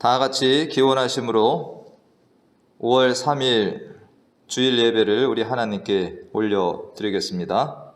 다 같이 기원하심으로 5월 3일 주일 예배를 우리 하나님께 올려드리겠습니다.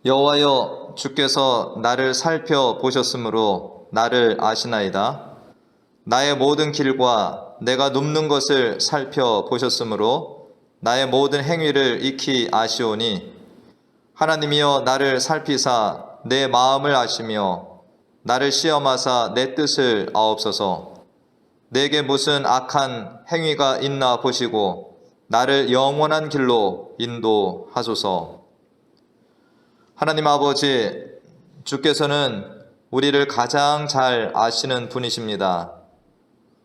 여호와여, 주께서 나를 살펴보셨으므로 나를 아시나이다. 나의 모든 길과 내가 눕는 것을 살펴보셨으므로 나의 모든 행위를 익히 아시오니, 하나님이여 나를 살피사 내 마음을 아시며 나를 시험하사 내 뜻을 아옵소서. 내게 무슨 악한 행위가 있나 보시고 나를 영원한 길로 인도하소서. 하나님 아버지, 주께서는 우리를 가장 잘 아시는 분이십니다.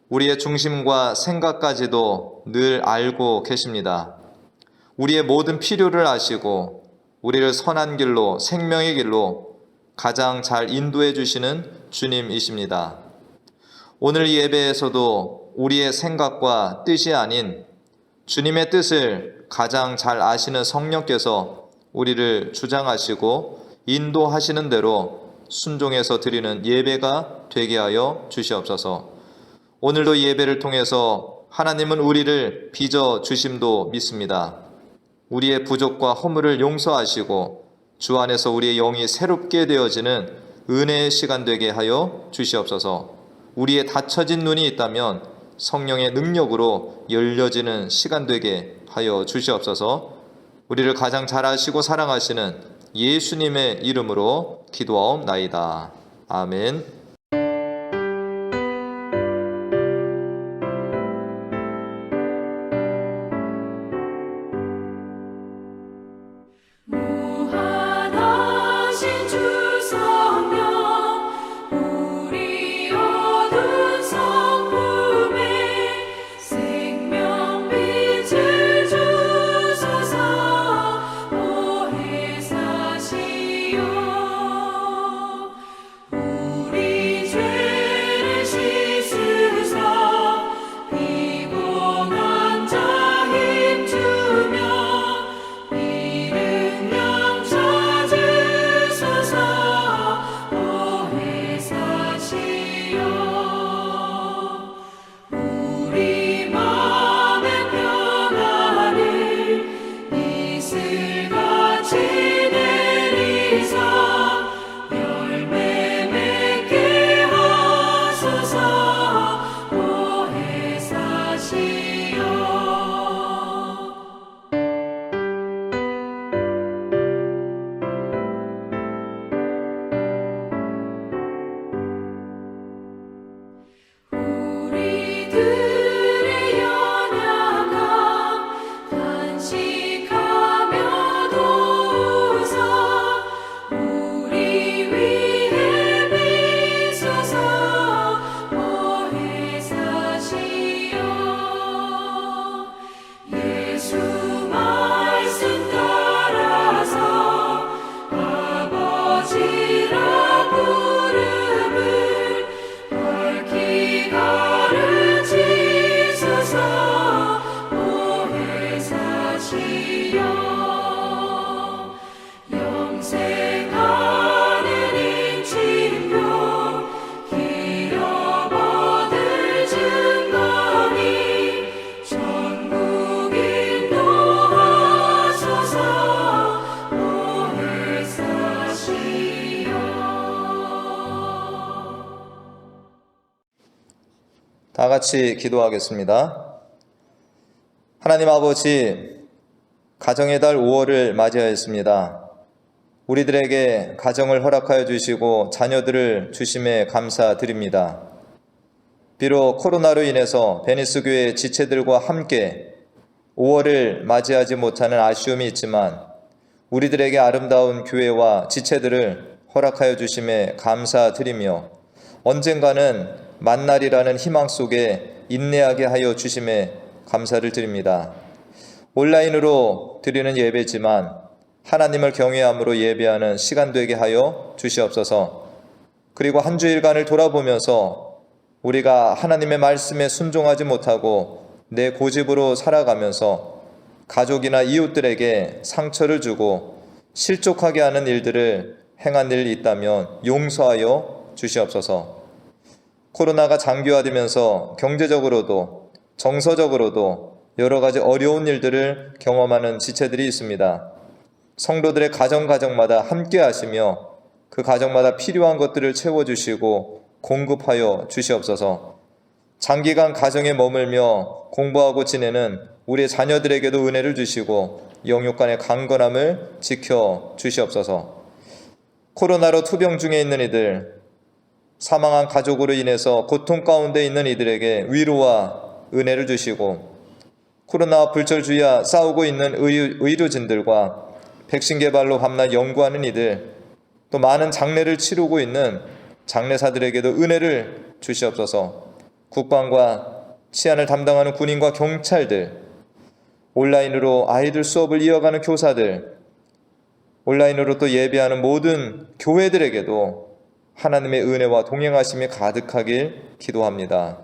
우리의 중심과 생각까지도 늘 알고 계십니다. 우리의 모든 필요를 아시고 우리를 선한 길로, 생명의 길로 가장 잘 인도해 주시는 주님이십니다. 오늘 이 예배에서도 우리의 생각과 뜻이 아닌 주님의 뜻을 가장 잘 아시는 성령께서 우리를 주장하시고 인도하시는 대로 순종해서 드리는 예배가 되게 하여 주시옵소서. 오늘도 이 예배를 통해서 하나님은 우리를 빚어 주심도 믿습니다. 우리의 부족과 허물을 용서하시고 주 안에서 우리의 영이 새롭게 되어지는 은혜의 시간 되게 하여 주시옵소서. 우리의 닫혀진 눈이 있다면 성령의 능력으로 열려지는 시간 되게 하여 주시옵소서. 우리를 가장 잘 아시고 사랑하시는 예수님의 이름으로 기도하옵나이다. 아멘. 다 같이 기도하겠습니다. 하나님 아버지, 가정의 달 5월을 맞이하였습니다. 우리들에게 가정을 허락하여 주시고 자녀들을 주심에 감사드립니다. 비록 코로나로 인해서 베니스 교회 지체들과 함께 5월을 맞이하지 못하는 아쉬움이 있지만 우리들에게 아름다운 교회와 지체들을 허락하여 주심에 감사드리며 언젠가는 만날이라는 희망 속에 인내하게 하여 주심에 감사를 드립니다. 온라인으로 드리는 예배지만 하나님을 경외함으로 예배하는 시간 되게 하여 주시옵소서. 그리고 한 주일간을 돌아보면서 우리가 하나님의 말씀에 순종하지 못하고 내 고집으로 살아가면서 가족이나 이웃들에게 상처를 주고 실족하게 하는 일들을 행한 일이 있다면 용서하여 주시옵소서. 코로나가 장기화되면서 경제적으로도 정서적으로도 여러 가지 어려운 일들을 경험하는 지체들이 있습니다. 성도들의 가정마다 함께 하시며 그 가정마다 필요한 것들을 채워주시고 공급하여 주시옵소서. 장기간 가정에 머물며 공부하고 지내는 우리의 자녀들에게도 은혜를 주시고 영육간의 강건함을 지켜 주시옵소서. 코로나로 투병 중에 있는 이들, 사망한 가족으로 인해서 고통 가운데 있는 이들에게 위로와 은혜를 주시고 코로나와 불철주야 싸우고 있는 의료진들과 백신 개발로 밤낮 연구하는 이들, 또 많은 장례를 치르고 있는 장례사들에게도 은혜를 주시옵소서. 국방과 치안을 담당하는 군인과 경찰들, 온라인으로 아이들 수업을 이어가는 교사들, 온라인으로 또 예배하는 모든 교회들에게도 하나님의 은혜와 동행하심이 가득하길 기도합니다.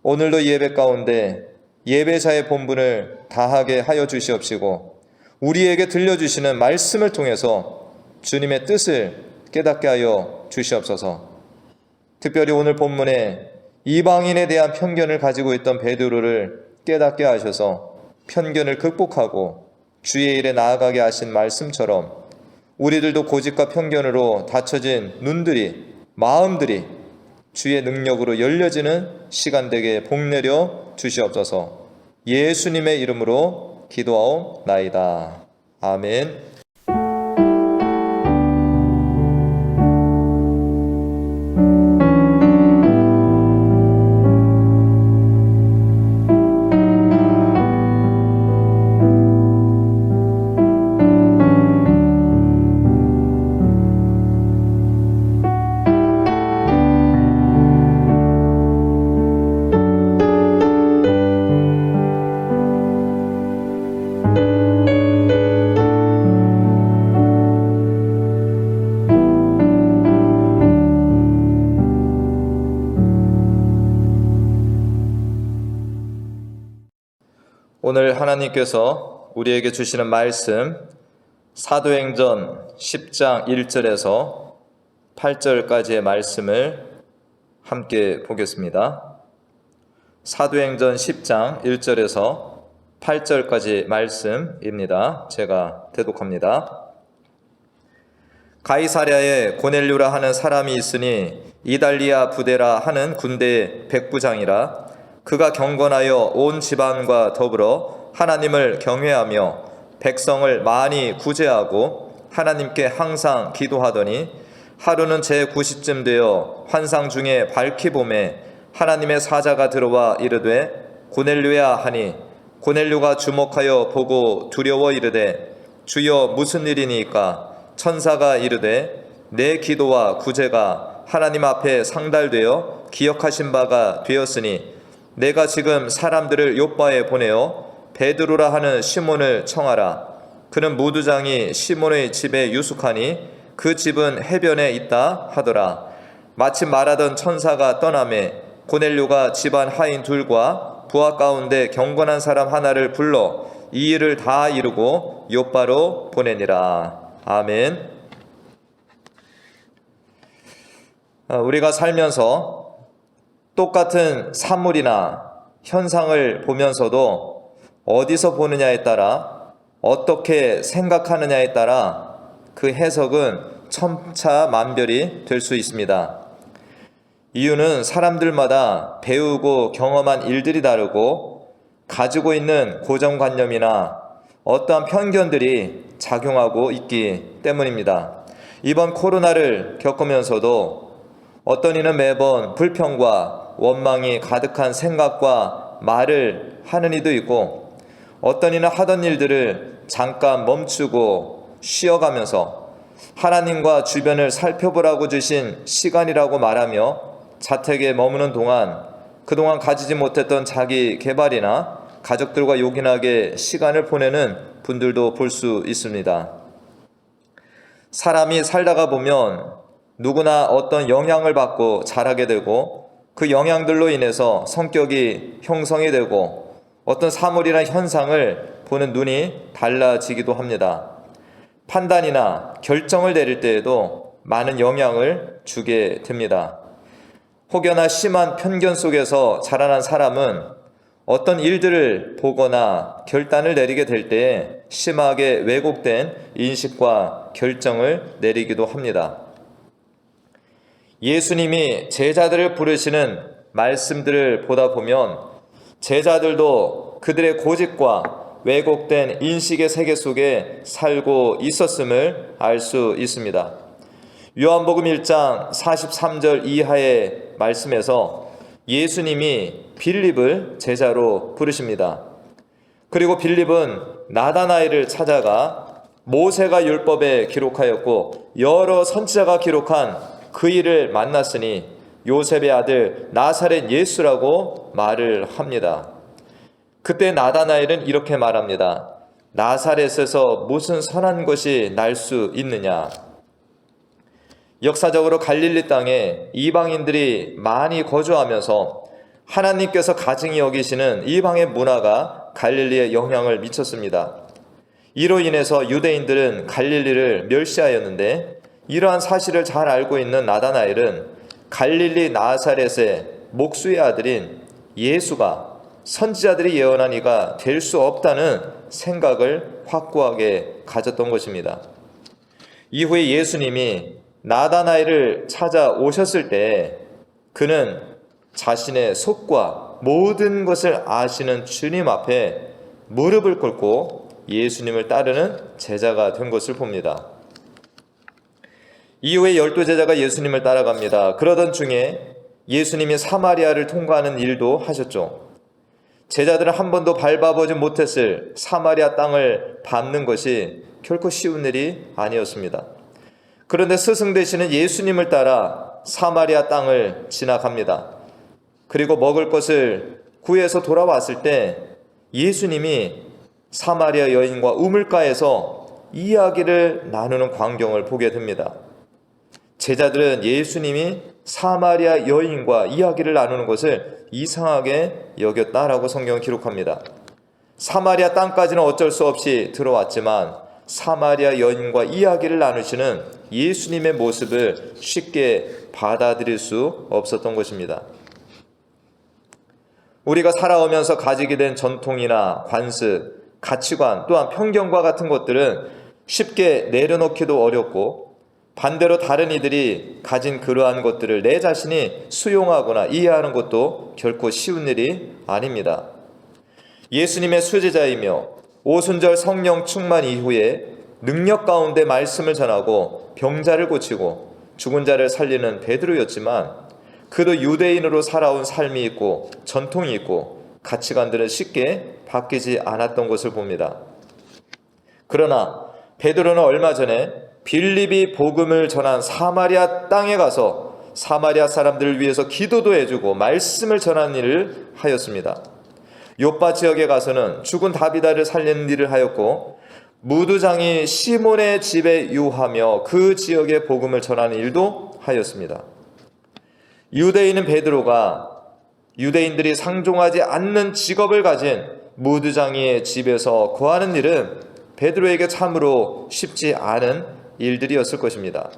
오늘도 예배 가운데 예배자의 본분을 다하게 하여 주시옵시고 우리에게 들려주시는 말씀을 통해서 주님의 뜻을 깨닫게 하여 주시옵소서. 특별히 오늘 본문에 이방인에 대한 편견을 가지고 있던 베드로를 깨닫게 하셔서 편견을 극복하고 주의 일에 나아가게 하신 말씀처럼 우리들도 고집과 편견으로 닫혀진 눈들이, 마음들이 주의 능력으로 열려지는 시간 되게 복내려 주시옵소서. 예수님의 이름으로 기도하옵나이다. 아멘. 오늘 하나님께서 우리에게 주시는 말씀 사도행전 10장 1절에서 8절까지의 말씀을 함께 보겠습니다. 사도행전 10장 1절에서 8절까지 말씀입니다. 제가 대독합니다. 가이사랴에 고넬료라 하는 사람이 있으니 이달리아 부대라 하는 군대의 백부장이라. 그가 경건하여 온 집안과 더불어 하나님을 경외하며 백성을 많이 구제하고 하나님께 항상 기도하더니 하루는 제9시쯤 되어 환상 중에 밝히 봄에 하나님의 사자가 들어와 이르되 고넬료야 하니 고넬료가 주목하여 보고 두려워 이르되 주여 무슨 일이니까? 천사가 이르되 내 기도와 구제가 하나님 앞에 상달되어 기억하신 바가 되었으니 내가 지금 사람들을 요빠에 보내어 베드로라 하는 시몬을 청하라. 그는 무두장이 시몬의 집에 유숙하니 그 집은 해변에 있다 하더라. 마침 말하던 천사가 떠나매 고넬료가 집안 하인 둘과 부하 가운데 경건한 사람 하나를 불러 이 일을 다 이루고 요빠로 보내니라. 아멘. 우리가 살면서 똑같은 사물이나 현상을 보면서도 어디서 보느냐에 따라 어떻게 생각하느냐에 따라 그 해석은 천차만별이 될 수 있습니다. 이유는 사람들마다 배우고 경험한 일들이 다르고 가지고 있는 고정관념이나 어떠한 편견들이 작용하고 있기 때문입니다. 이번 코로나를 겪으면서도 어떤 이는 매번 불평과 원망이 가득한 생각과 말을 하는 이도 있고, 어떤 이는 하던 일들을 잠깐 멈추고 쉬어가면서 하나님과 주변을 살펴보라고 주신 시간이라고 말하며 자택에 머무는 동안 그동안 가지지 못했던 자기 개발이나 가족들과 요긴하게 시간을 보내는 분들도 볼 수 있습니다. 사람이 살다가 보면 누구나 어떤 영향을 받고 자라게 되고, 그 영향들로 인해서 성격이 형성이 되고 어떤 사물이나 현상을 보는 눈이 달라지기도 합니다. 판단이나 결정을 내릴 때에도 많은 영향을 주게 됩니다. 혹여나 심한 편견 속에서 자라난 사람은 어떤 일들을 보거나 결단을 내리게 될 때에 심하게 왜곡된 인식과 결정을 내리기도 합니다. 예수님이 제자들을 부르시는 말씀들을 보다 보면 제자들도 그들의 고집과 왜곡된 인식의 세계 속에 살고 있었음을 알 수 있습니다. 요한복음 1장 43절 이하의 말씀에서 예수님이 빌립을 제자로 부르십니다. 그리고 빌립은 나다나엘을 찾아가 모세가 율법에 기록하였고 여러 선지자가 기록한 그 일을 만났으니 요셉의 아들 나사렛 예수라고 말을 합니다. 그때 나다나엘은 이렇게 말합니다. 나사렛에서 무슨 선한 것이 날 수 있느냐? 역사적으로 갈릴리 땅에 이방인들이 많이 거주하면서 하나님께서 가증히 여기시는 이방의 문화가 갈릴리에 영향을 미쳤습니다. 이로 인해서 유대인들은 갈릴리를 멸시하였는데, 이러한 사실을 잘 알고 있는 나다나엘은 갈릴리 나사렛의 목수의 아들인 예수가 선지자들이 예언한 이가 될 수 없다는 생각을 확고하게 가졌던 것입니다. 이후에 예수님이 나다나엘을 찾아오셨을 때 그는 자신의 속과 모든 것을 아시는 주님 앞에 무릎을 꿇고 예수님을 따르는 제자가 된 것을 봅니다. 이후에 12제자가 예수님을 따라갑니다. 그러던 중에 예수님이 사마리아를 통과하는 일도 하셨죠. 제자들은 한 번도 밟아보지 못했을 사마리아 땅을 밟는 것이 결코 쉬운 일이 아니었습니다. 그런데 스승 되시는 예수님을 따라 사마리아 땅을 지나갑니다. 그리고 먹을 것을 구해서 돌아왔을 때 예수님이 사마리아 여인과 우물가에서 이야기를 나누는 광경을 보게 됩니다. 제자들은 예수님이 사마리아 여인과 이야기를 나누는 것을 이상하게 여겼다라고 성경은 기록합니다. 사마리아 땅까지는 어쩔 수 없이 들어왔지만 사마리아 여인과 이야기를 나누시는 예수님의 모습을 쉽게 받아들일 수 없었던 것입니다. 우리가 살아오면서 가지게 된 전통이나 관습, 가치관, 또한 편견과 같은 것들은 쉽게 내려놓기도 어렵고, 반대로 다른 이들이 가진 그러한 것들을 내 자신이 수용하거나 이해하는 것도 결코 쉬운 일이 아닙니다. 예수님의 수제자이며 오순절 성령 충만 이후에 능력 가운데 말씀을 전하고 병자를 고치고 죽은 자를 살리는 베드로였지만, 그도 유대인으로 살아온 삶이 있고 전통이 있고 가치관들은 쉽게 바뀌지 않았던 것을 봅니다. 그러나 베드로는 얼마 전에 빌립이 복음을 전한 사마리아 땅에 가서 사마리아 사람들을 위해서 기도도 해주고 말씀을 전하는 일을 하였습니다. 요빠 지역에 가서는 죽은 다비다를 살리는 일을 하였고, 무두장이 시몬의 집에 유하며 그 지역에 복음을 전하는 일도 하였습니다. 유대인은 베드로가 유대인들이 상종하지 않는 직업을 가진 무두장이의 집에서 거하는 일은 베드로에게 참으로 쉽지 않은 일들이었을 것입니다.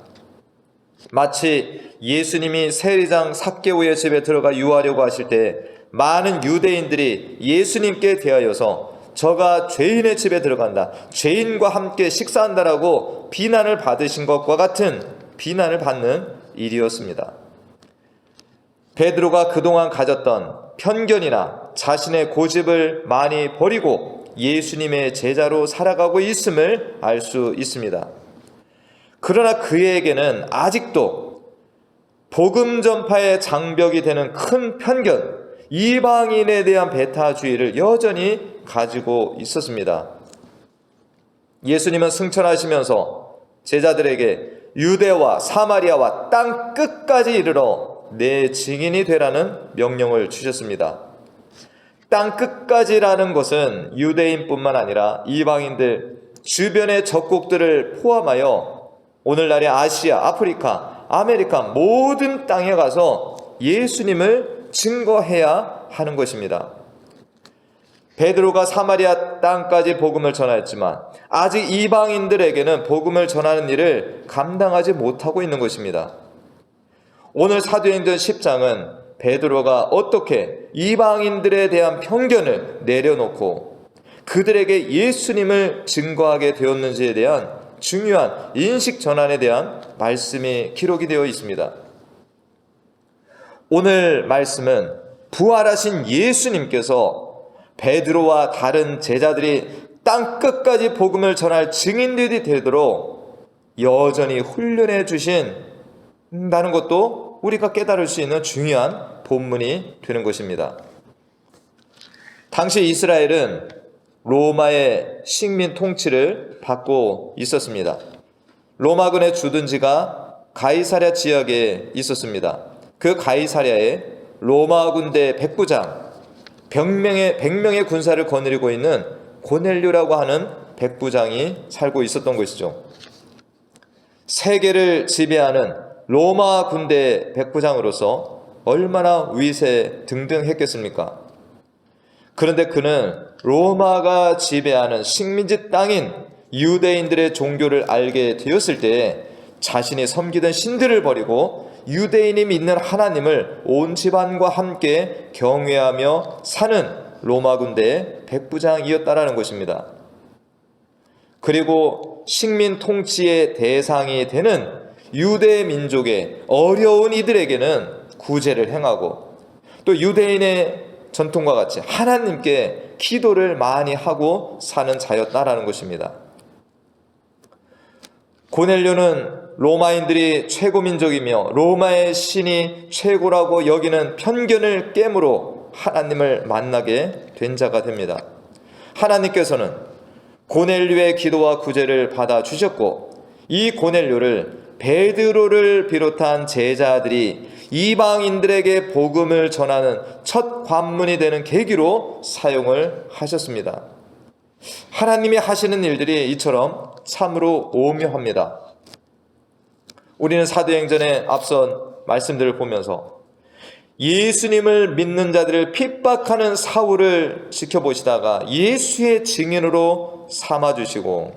마치 예수님이 세리장 삭개오의 집에 들어가 유하려고 하실 때 많은 유대인들이 예수님께 대하여서 저가 죄인의 집에 들어간다, 죄인과 함께 식사한다라고 비난을 받으신 것과 같은 비난을 받는 일이었습니다. 베드로가 그동안 가졌던 편견이나 자신의 고집을 많이 버리고 예수님의 제자로 살아가고 있음을 알 수 있습니다. 그러나 그에게는 아직도 복음 전파의 장벽이 되는 큰 편견, 이방인에 대한 배타주의를 여전히 가지고 있었습니다. 예수님은 승천하시면서 제자들에게 유대와 사마리아와 땅 끝까지 이르러 내 증인이 되라는 명령을 주셨습니다. 땅 끝까지라는 것은 유대인뿐만 아니라 이방인들, 주변의 적국들을 포함하여 오늘날의 아시아, 아프리카, 아메리카 모든 땅에 가서 예수님을 증거해야 하는 것입니다. 베드로가 사마리아 땅까지 복음을 전하였지만 아직 이방인들에게는 복음을 전하는 일을 감당하지 못하고 있는 것입니다. 오늘 사도행전 10장은 베드로가 어떻게 이방인들에 대한 편견을 내려놓고 그들에게 예수님을 증거하게 되었는지에 대한 중요한 인식 전환에 대한 말씀이 기록이 되어 있습니다. 오늘 말씀은 부활하신 예수님께서 베드로와 다른 제자들이 땅 끝까지 복음을 전할 증인들이 되도록 여전히 훈련해 주신다는 것도 우리가 깨달을 수 있는 중요한 본문이 되는 것입니다. 당시 이스라엘은 로마의 식민 통치를 받고 있었습니다. 로마군의 주둔지가 가이사랴 지역에 있었습니다. 그 가이사랴에 로마 군대 백부장, 100명의 군사를 거느리고 있는 고넬료라고 하는 백부장이 살고 있었던 것이죠. 세계를 지배하는 로마 군대 백부장으로서 얼마나 위세 등등했겠습니까? 그런데 그는 로마가 지배하는 식민지 땅인 유대인들의 종교를 알게 되었을 때 자신이 섬기던 신들을 버리고 유대인이 믿는 하나님을 온 집안과 함께 경외하며 사는 로마 군대의 백부장이었다라는 것입니다. 그리고 식민 통치의 대상이 되는 유대 민족의 어려운 이들에게는 구제를 행하고 또 유대인의 전통과 같이 하나님께 기도를 많이 하고 사는 자였다라는 것입니다. 고넬료는 로마인들이 최고 민족이며 로마의 신이 최고라고 여기는 편견을 깨므로 하나님을 만나게 된 자가 됩니다. 하나님께서는 고넬료의 기도와 구제를 받아주셨고 이 고넬료를 베드로를 비롯한 제자들이 이방인들에게 복음을 전하는 첫 관문이 되는 계기로 사용을 하셨습니다. 하나님이 하시는 일들이 이처럼 참으로 오묘합니다. 우리는 사도행전의 앞선 말씀들을 보면서 예수님을 믿는 자들을 핍박하는 사울을 지켜보시다가 예수의 증인으로 삼아주시고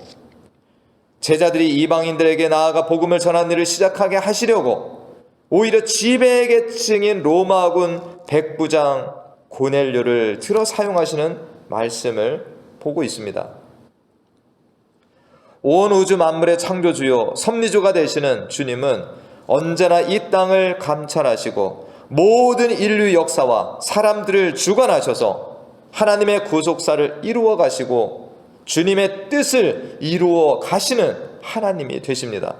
제자들이 이방인들에게 나아가 복음을 전하는 일을 시작하게 하시려고 오히려 지배계층인 로마군 백부장 고넬료를 들어 사용하시는 말씀을 보고 있습니다. 온 우주 만물의 창조주요 섭리주가 되시는 주님은 언제나 이 땅을 감찰하시고 모든 인류 역사와 사람들을 주관하셔서 하나님의 구속사를 이루어 가시고 주님의 뜻을 이루어 가시는 하나님이 되십니다.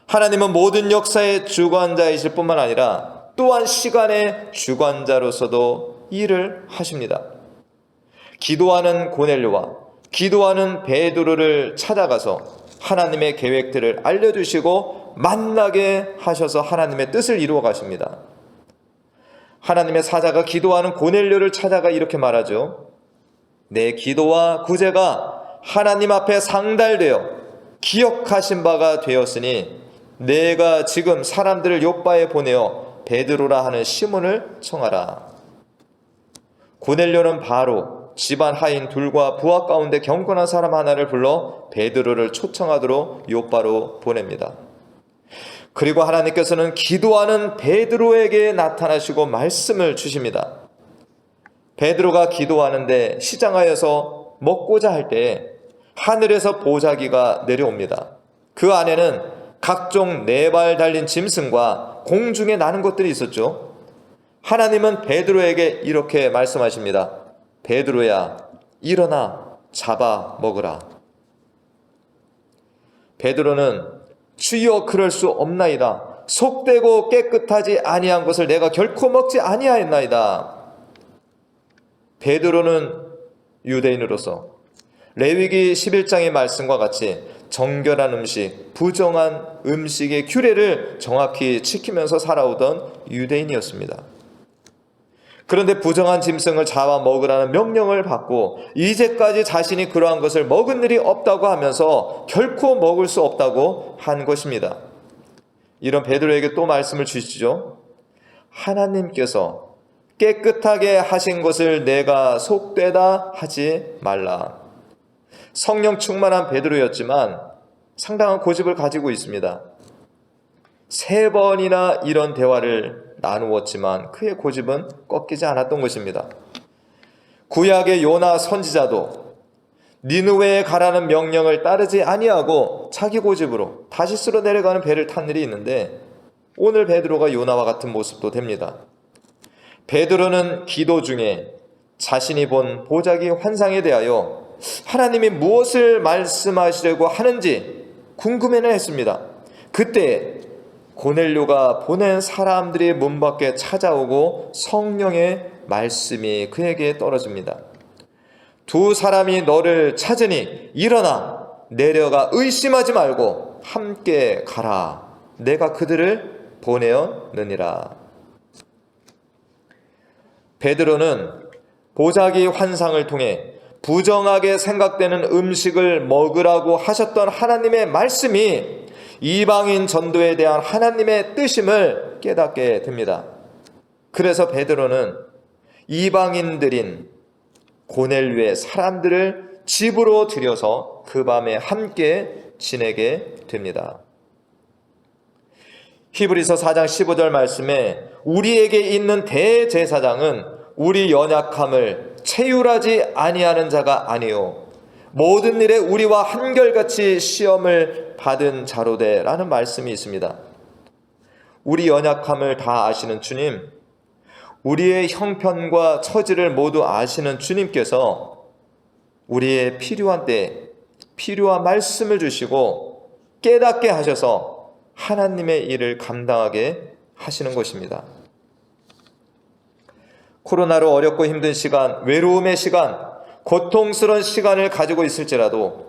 하나님은 모든 역사의 주관자이실 뿐만 아니라 또한 시간의 주관자로서도 일을 하십니다. 기도하는 고넬료와 기도하는 베드로를 찾아가서 하나님의 계획들을 알려주시고 만나게 하셔서 하나님의 뜻을 이루어 가십니다. 하나님의 사자가 기도하는 고넬료를 찾아가 이렇게 말하죠. 내 기도와 구제가 하나님 앞에 상달되어 기억하신 바가 되었으니 내가 지금 사람들을 요바에 보내어 베드로라 하는 시몬을 청하라. 고넬료는 바로 집안 하인 둘과 부하 가운데 경건한 사람 하나를 불러 베드로를 초청하도록 요바로 보냅니다. 그리고 하나님께서는 기도하는 베드로에게 나타나시고 말씀을 주십니다. 베드로가 기도하는데 시장하여서 먹고자 할 때 하늘에서 보자기가 내려옵니다. 그 안에는 각종 네 발 달린 짐승과 공중에 나는 것들이 있었죠. 하나님은 베드로에게 이렇게 말씀하십니다. 베드로야, 일어나 잡아 먹으라. 베드로는 주여 그럴 수 없나이다. 속되고 깨끗하지 아니한 것을 내가 결코 먹지 아니하였나이다. 베드로는 유대인으로서 레위기 11장의 말씀과 같이 정결한 음식, 부정한 음식의 규례를 정확히 지키면서 살아오던 유대인이었습니다. 그런데 부정한 짐승을 잡아 먹으라는 명령을 받고 이제까지 자신이 그러한 것을 먹은 일이 없다고 하면서 결코 먹을 수 없다고 한 것입니다. 이런 베드로에게 또 말씀을 주시죠. 하나님께서 깨끗하게 하신 것을 내가 속되다 하지 말라. 성령 충만한 베드로였지만 상당한 고집을 가지고 있습니다. 3번이나 이런 대화를 나누었지만 그의 고집은 꺾이지 않았던 것입니다. 구약의 요나 선지자도 니느웨에 가라는 명령을 따르지 아니하고 자기 고집으로 다시스로 내려가는 배를 탄 일이 있는데 오늘 베드로가 요나와 같은 모습도 됩니다. 베드로는 기도 중에 자신이 본 보자기 환상에 대하여 하나님이 무엇을 말씀하시려고 하는지 궁금해는 했습니다. 그때 고넬료가 보낸 사람들이 문 밖에 찾아오고 성령의 말씀이 그에게 떨어집니다. 2 사람이 너를 찾으니 일어나 내려가 의심하지 말고 함께 가라. 내가 그들을 보내었느니라. 베드로는 보자기 환상을 통해 부정하게 생각되는 음식을 먹으라고 하셨던 하나님의 말씀이 이방인 전도에 대한 하나님의 뜻임을 깨닫게 됩니다. 그래서 베드로는 이방인들인 고넬료의 사람들을 집으로 들여서 그 밤에 함께 지내게 됩니다. 히브리서 4장 15절 말씀에 우리에게 있는 대제사장은 우리 연약함을 체휼하지 아니하는 자가 아니요 모든 일에 우리와 한결같이 시험을 받은 자로되라는 말씀이 있습니다. 우리 연약함을 다 아시는 주님, 우리의 형편과 처지를 모두 아시는 주님께서 우리의 필요한 때에 필요한 말씀을 주시고 깨닫게 하셔서 하나님의 일을 감당하게 하시는 것입니다. 코로나로 어렵고 힘든 시간, 외로움의 시간, 고통스러운 시간을 가지고 있을지라도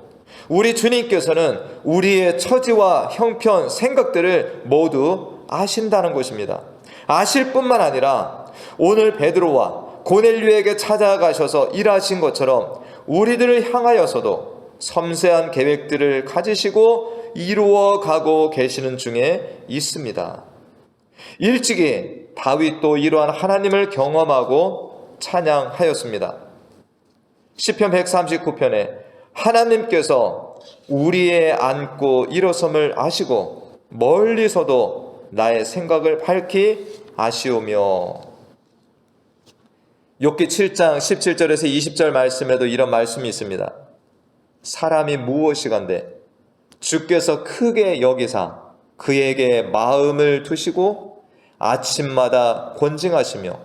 우리 주님께서는 우리의 처지와 형편, 생각들을 모두 아신다는 것입니다. 아실 뿐만 아니라 오늘 베드로와 고넬료에게 찾아가셔서 일하신 것처럼 우리들을 향하여서도 섬세한 계획들을 가지시고 이루어가고 계시는 중에 있습니다. 일찍이 다윗도 이러한 하나님을 경험하고 찬양하였습니다. 시편 139편에 하나님께서 우리의 앉고 일어섬을 아시고 멀리서도 나의 생각을 밝히 아시오며. 욥기 7장 17절에서 20절 말씀에도 이런 말씀이 있습니다. 사람이 무엇이간데 주께서 크게 여기사 그에게 마음을 두시고 아침마다 권징하시며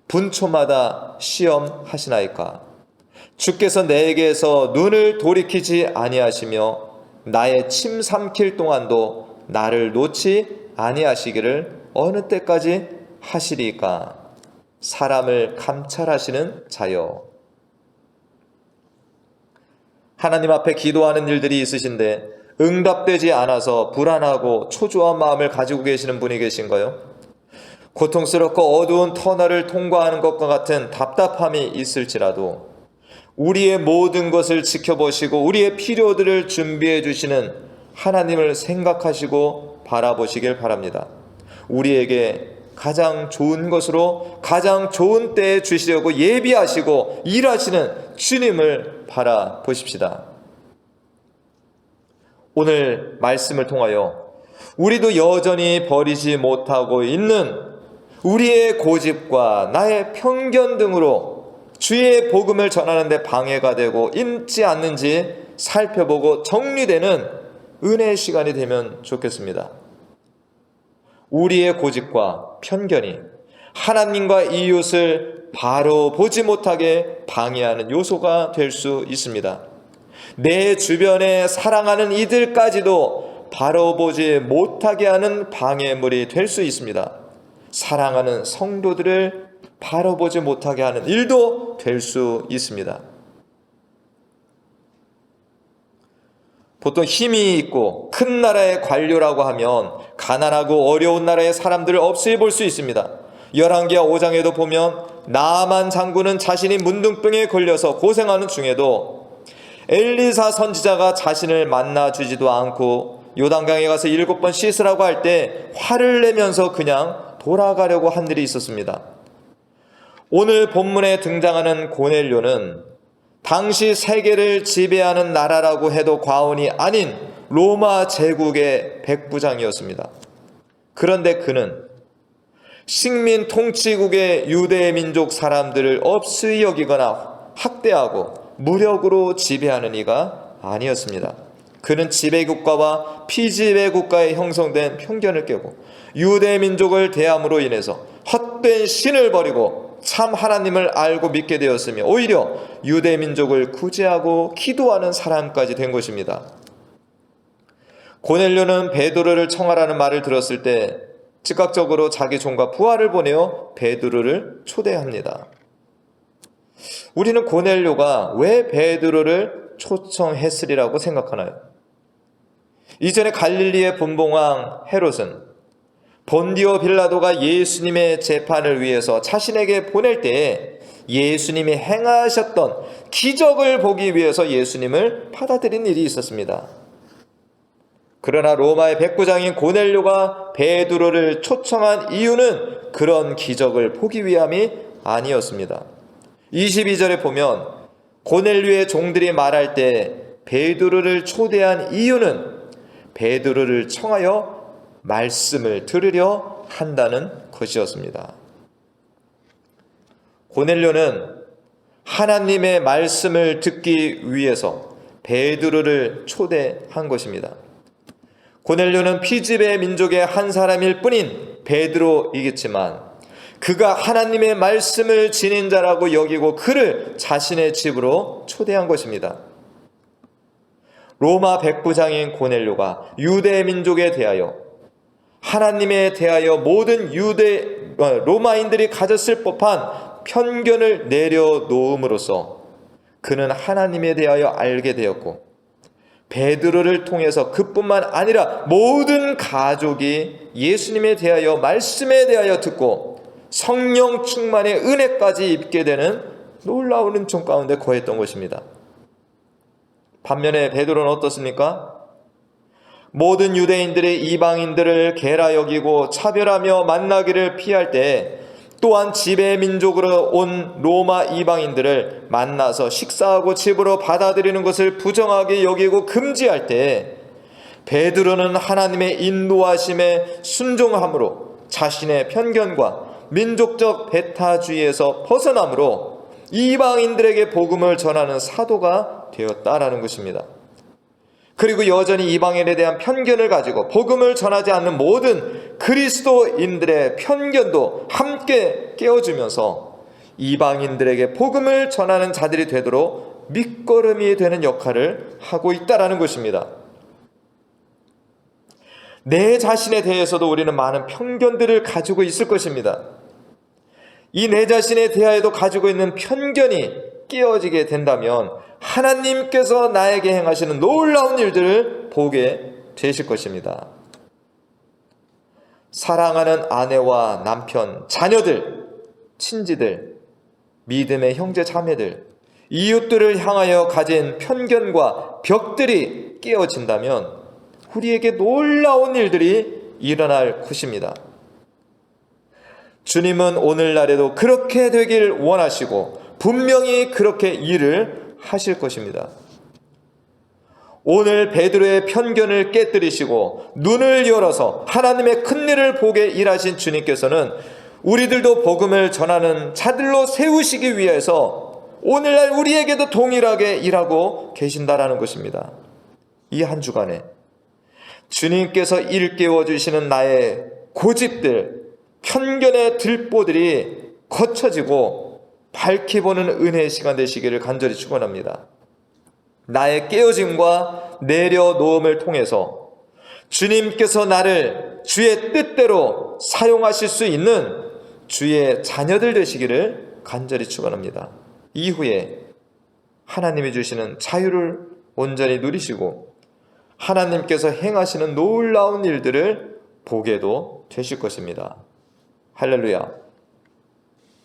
분초마다 시험하시나이까. 주께서 내게서 눈을 돌이키지 아니하시며 나의 침 삼킬 동안도 나를 놓지 아니하시기를 어느 때까지 하시리까. 사람을 감찰하시는 자여. 하나님 앞에 기도하는 일들이 있으신데 응답되지 않아서 불안하고 초조한 마음을 가지고 계시는 분이 계신가요? 고통스럽고 어두운 터널을 통과하는 것과 같은 답답함이 있을지라도 우리의 모든 것을 지켜보시고 우리의 필요들을 준비해 주시는 하나님을 생각하시고 바라보시길 바랍니다. 우리에게 가장 좋은 것으로 가장 좋은 때에 주시려고 예비하시고 일하시는 주님을 바라보십시다. 오늘 말씀을 통하여 우리도 여전히 버리지 못하고 있는 우리의 고집과 나의 편견 등으로 주의 복음을 전하는 데 방해가 되고 있지 않는지 살펴보고 정리되는 은혜의 시간이 되면 좋겠습니다. 우리의 고집과 편견이 하나님과 이웃을 바로 보지 못하게 방해하는 요소가 될 수 있습니다. 내 주변에 사랑하는 이들까지도 바로 보지 못하게 하는 방해물이 될 수 있습니다. 사랑하는 성도들을 바로 보지 못하게 하는 일도 될 수 있습니다. 보통 힘이 있고 큰 나라의 관료라고 하면 가난하고 어려운 나라의 사람들을 없이 볼 수 있습니다. 열왕기하 5장에도 보면 나아만 장군은 자신이 문둥병에 걸려서 고생하는 중에도 엘리사 선지자가 자신을 만나주지도 않고 요단강에 가서 7번 씻으라고 할 때 화를 내면서 그냥 돌아가려고 한 일이 있었습니다. 오늘 본문에 등장하는 고넬료는 당시 세계를 지배하는 나라라고 해도 과언이 아닌 로마 제국의 백부장이었습니다. 그런데 그는 식민 통치국의 유대 민족 사람들을 없이 여기거나 학대하고 무력으로 지배하는 이가 아니었습니다. 그는 지배국가와 피지배국가에 형성된 편견을 깨고 유대 민족을 대함으로 인해서 헛된 신을 버리고 참 하나님을 알고 믿게 되었으며 오히려 유대 민족을 구제하고 기도하는 사람까지 된 것입니다. 고넬료는 베드로를 청하라는 말을 들었을 때 즉각적으로 자기 종과 부하를 보내어 베드로를 초대합니다. 우리는 고넬료가 왜 베드로를 초청했으리라고 생각하나요? 이전에 갈릴리의 분봉왕 헤롯은 본디오 빌라도가 예수님의 재판을 위해서 자신에게 보낼 때에 예수님이 행하셨던 기적을 보기 위해서 예수님을 받아들인 일이 있었습니다. 그러나 로마의 백부장인 고넬료가 베드로를 초청한 이유는 그런 기적을 보기 위함이 아니었습니다. 22절에 보면 고넬료의 종들이 말할 때 베드로를 초대한 이유는 베드로를 청하여 말씀을 들으려 한다는 것이었습니다. 고넬료는 하나님의 말씀을 듣기 위해서 베드로를 초대한 것입니다. 고넬료는 피지배 민족의 한 사람일 뿐인 베드로이겠지만 그가 하나님의 말씀을 지닌 자라고 여기고 그를 자신의 집으로 초대한 것입니다. 로마 백부장인 고넬료가 유대 민족에 대하여 하나님에 대하여 모든 로마인들이 가졌을 법한 편견을 내려놓음으로써 그는 하나님에 대하여 알게 되었고 베드로를 통해서 그뿐만 아니라 모든 가족이 예수님에 대하여 말씀에 대하여 듣고 성령 충만의 은혜까지 입게 되는 놀라운 은총 가운데 거했던 것입니다. 반면에 베드로는 어떻습니까? 모든 유대인들이 이방인들을 게라 여기고 차별하며 만나기를 피할 때 또한 지배 민족으로 온 로마 이방인들을 만나서 식사하고 집으로 받아들이는 것을 부정하게 여기고 금지할 때 베드로는 하나님의 인도하심에 순종함으로 자신의 편견과 민족적 배타주의에서 벗어남으로 이방인들에게 복음을 전하는 사도가 되었다라는 것입니다. 그리고 여전히 이방인에 대한 편견을 가지고 복음을 전하지 않는 모든 그리스도인들의 편견도 함께 깨워주면서 이방인들에게 복음을 전하는 자들이 되도록 밑거름이 되는 역할을 하고 있다는 것입니다. 내 자신에 대해서도 우리는 많은 편견들을 가지고 있을 것입니다. 이 내 자신에 대하여도 가지고 있는 편견이 깨어지게 된다면 하나님께서 나에게 행하시는 놀라운 일들을 보게 되실 것입니다. 사랑하는 아내와 남편, 자녀들, 친지들, 믿음의 형제 자매들, 이웃들을 향하여 가진 편견과 벽들이 깨어진다면 우리에게 놀라운 일들이 일어날 것입니다. 주님은 오늘날에도 그렇게 되길 원하시고 분명히 그렇게 일을 하실 것입니다. 오늘 베드로의 편견을 깨뜨리시고 눈을 열어서 하나님의 큰 일을 보게 일하신 주님께서는 우리들도 복음을 전하는 자들로 세우시기 위해서 오늘날 우리에게도 동일하게 일하고 계신다라는 것입니다. 이 한 주간에 주님께서 일깨워 주시는 나의 고집들, 편견의 들보들이 거쳐지고 밝히 보는 은혜의 시간 되시기를 간절히 축원합니다. 나의 깨어짐과 내려놓음을 통해서 주님께서 나를 주의 뜻대로 사용하실 수 있는 주의 자녀들 되시기를 간절히 축원합니다. 이후에 하나님이 주시는 자유를 온전히 누리시고 하나님께서 행하시는 놀라운 일들을 보게도 되실 것입니다. 할렐루야.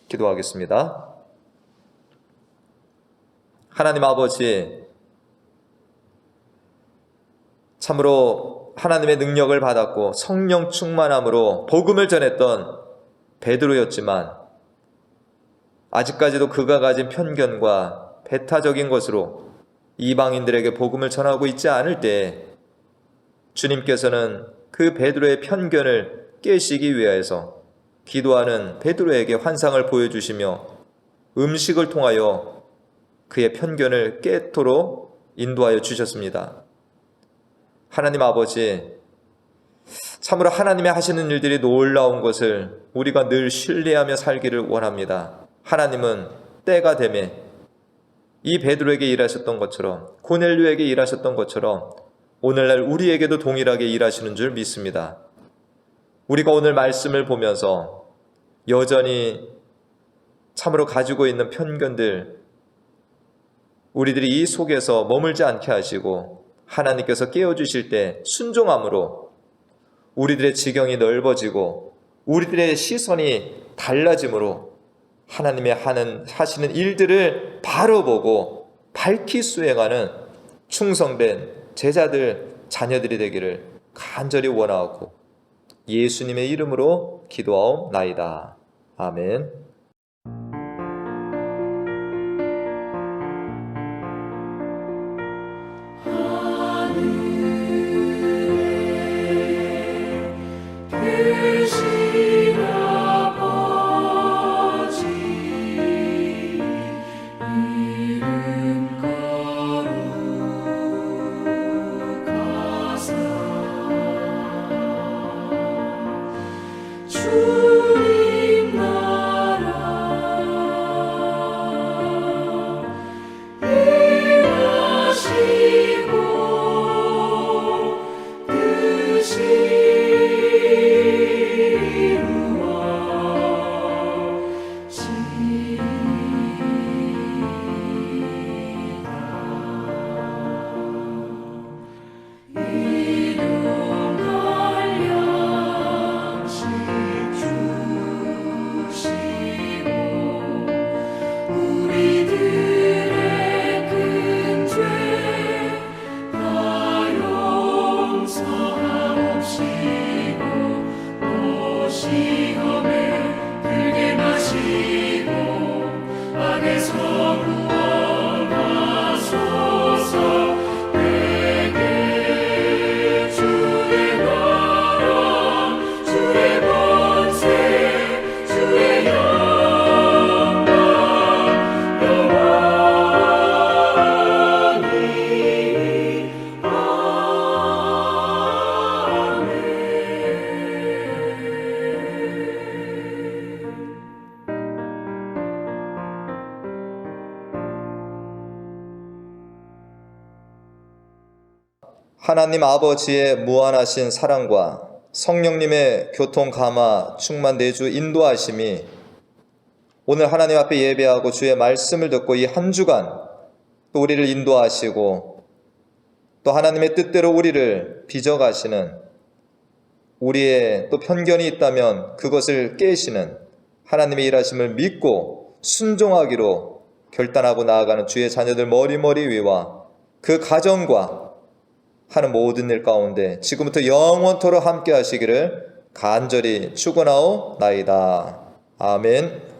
기도하겠습니다. 하나님 아버지, 참으로 하나님의 능력을 받았고 성령 충만함으로 복음을 전했던 베드로였지만 아직까지도 그가 가진 편견과 배타적인 것으로 이방인들에게 복음을 전하고 있지 않을 때 주님께서는 그 베드로의 편견을 깨시기 위하여서 기도하는 베드로에게 환상을 보여주시며 음식을 통하여 그의 편견을 깨도록 인도하여 주셨습니다. 하나님 아버지, 참으로 하나님의 하시는 일들이 놀라운 것을 우리가 늘 신뢰하며 살기를 원합니다. 하나님은 때가 되매 이 베드로에게 일하셨던 것처럼 고넬료에게 일하셨던 것처럼 오늘날 우리에게도 동일하게 일하시는 줄 믿습니다. 우리가 오늘 말씀을 보면서 여전히 참으로 가지고 있는 편견들, 우리들이 이 속에서 머물지 않게 하시고 하나님께서 깨워주실 때 순종함으로 우리들의 지경이 넓어지고 우리들의 시선이 달라짐으로 하나님의 하시는 일들을 바로 보고 밝히 수행하는 충성된 제자들, 자녀들이 되기를 간절히 원하고 예수님의 이름으로 기도하옵나이다. 아멘. 하나님 아버지의 무한하신 사랑과 성령님의 교통 감화 충만 내주 인도하심이 오늘 하나님 앞에 예배하고 주의 말씀을 듣고 이 한 주간 또 우리를 인도하시고 또 하나님의 뜻대로 우리를 빚어가시는, 우리의 또 편견이 있다면 그것을 깨시는 하나님의 일하심을 믿고 순종하기로 결단하고 나아가는 주의 자녀들 머리머리 위와 그 가정과 하는 모든 일 가운데 지금부터 영원토록 함께 하시기를 간절히 축원하옵나이다. 아멘.